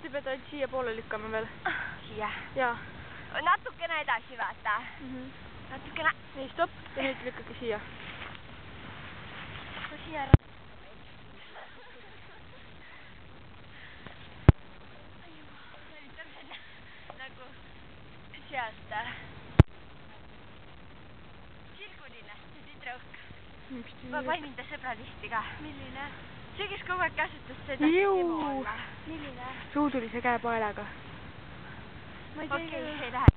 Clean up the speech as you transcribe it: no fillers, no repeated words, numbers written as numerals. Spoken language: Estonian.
sa pead ainult siia poole lükkama veel. Siia? Jaa. Natukene edasi vaata. Natukene. Nii, stopp ja nüüd lükkage siia. Siia ära. Nagu sealt. Silguline, see tüdruk. Ma panin ta sõbralisti ka. Milline? See, kes kogu aeg kasutas seda emo olla. Milline? Ruudulise käepaelaga. Okei, ei lähe.